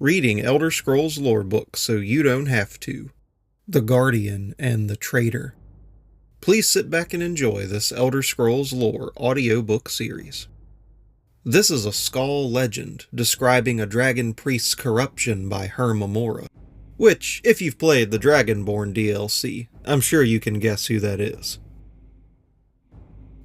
reading Elder Scrolls lore books so you don't have to. The Guardian and the Traitor. Please sit back and enjoy this Elder Scrolls lore audiobook series. This is a Skull legend describing a dragon priest's corruption by Hermamora, which, if you've played the Dragonborn DLC, I'm sure you can guess who that is.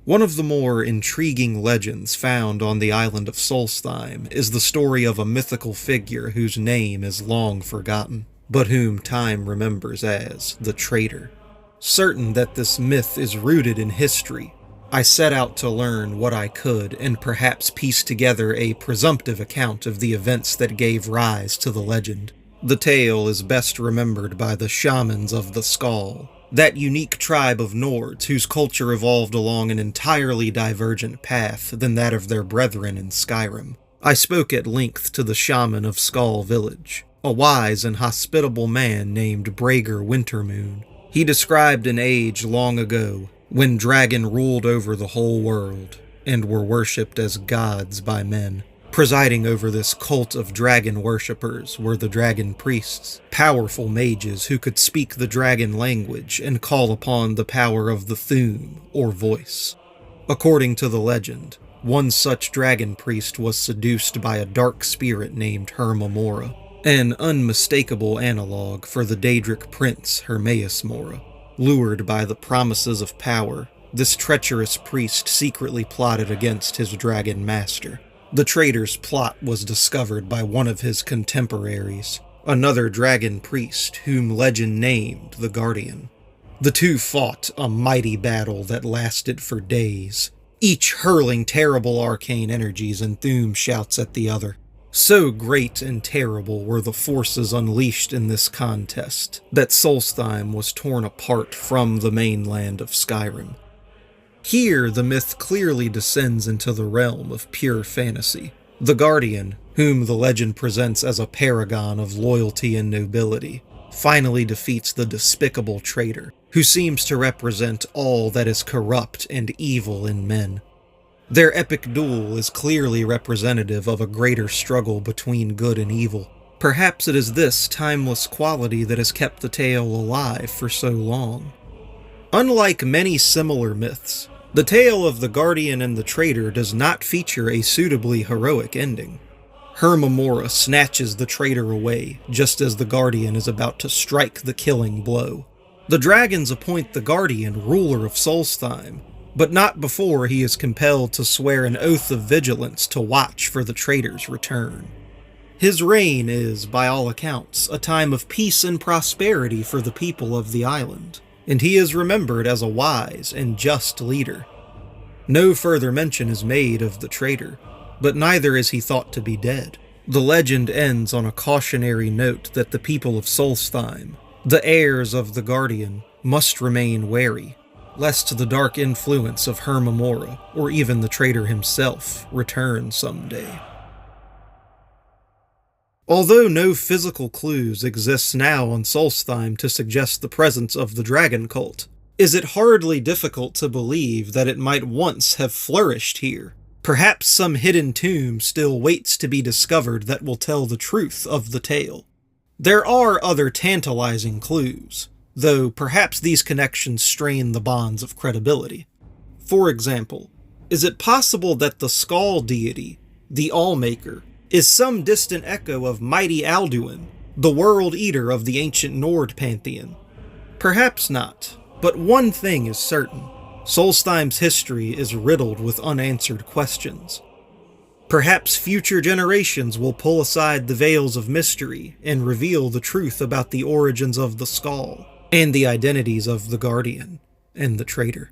One of the more intriguing legends found on the island of Solstheim is the story of a mythical figure whose name is long forgotten, but whom time remembers as the Traitor. Certain that this myth is rooted in history, I set out to learn what I could and perhaps piece together a presumptive account of the events that gave rise to the legend. The tale is best remembered by the shamans of the Skull, that unique tribe of Nords whose culture evolved along an entirely divergent path than that of their brethren in Skyrim. I spoke at length to the shaman of Skull Village, a wise and hospitable man named Brager Wintermoon. He described an age long ago when dragon ruled over the whole world and were worshipped as gods by men. Presiding over this cult of dragon worshippers were the dragon priests, powerful mages who could speak the dragon language and call upon the power of the Thume, or voice. According to the legend, one such dragon priest was seduced by a dark spirit named Hermamora, an unmistakable analogue for the Daedric prince Hermaeus Mora. Lured by the promises of power, this treacherous priest secretly plotted against his dragon master. The traitor's plot was discovered by one of his contemporaries, another dragon priest whom legend named the Guardian. The two fought a mighty battle that lasted for days, each hurling terrible arcane energies and Thume shouts at the other. So great and terrible were the forces unleashed in this contest that Solstheim was torn apart from the mainland of Skyrim. Here, the myth clearly descends into the realm of pure fantasy. The Guardian, whom the legend presents as a paragon of loyalty and nobility, finally defeats the despicable traitor, who seems to represent all that is corrupt and evil in men. Their epic duel is clearly representative of a greater struggle between good and evil. Perhaps it is this timeless quality that has kept the tale alive for so long. Unlike many similar myths, the tale of the Guardian and the Traitor does not feature a suitably heroic ending. Hermamora snatches the traitor away, just as the Guardian is about to strike the killing blow. The dragons appoint the Guardian ruler of Solstheim, but not before he is compelled to swear an oath of vigilance to watch for the traitor's return. His reign is, by all accounts, a time of peace and prosperity for the people of the island, and he is remembered as a wise and just leader. No further mention is made of the traitor, but neither is he thought to be dead. The legend ends on a cautionary note that the people of Solstheim, the heirs of the Guardian, must remain wary, lest the dark influence of Hermamora, or even the traitor himself, return someday. Although no physical clues exist now on Solstheim to suggest the presence of the dragon cult, is it hardly difficult to believe that it might once have flourished here? Perhaps some hidden tomb still waits to be discovered that will tell the truth of the tale. There are other tantalizing clues, though perhaps these connections strain the bonds of credibility. For example, is it possible that the Skull deity, the Allmaker, is some distant echo of mighty Alduin, the world eater of the ancient Nord pantheon? Perhaps not, but one thing is certain. Solstheim's history is riddled with unanswered questions. Perhaps future generations will pull aside the veils of mystery and reveal the truth about the origins of the Skull and the identities of the Guardian and the Traitor.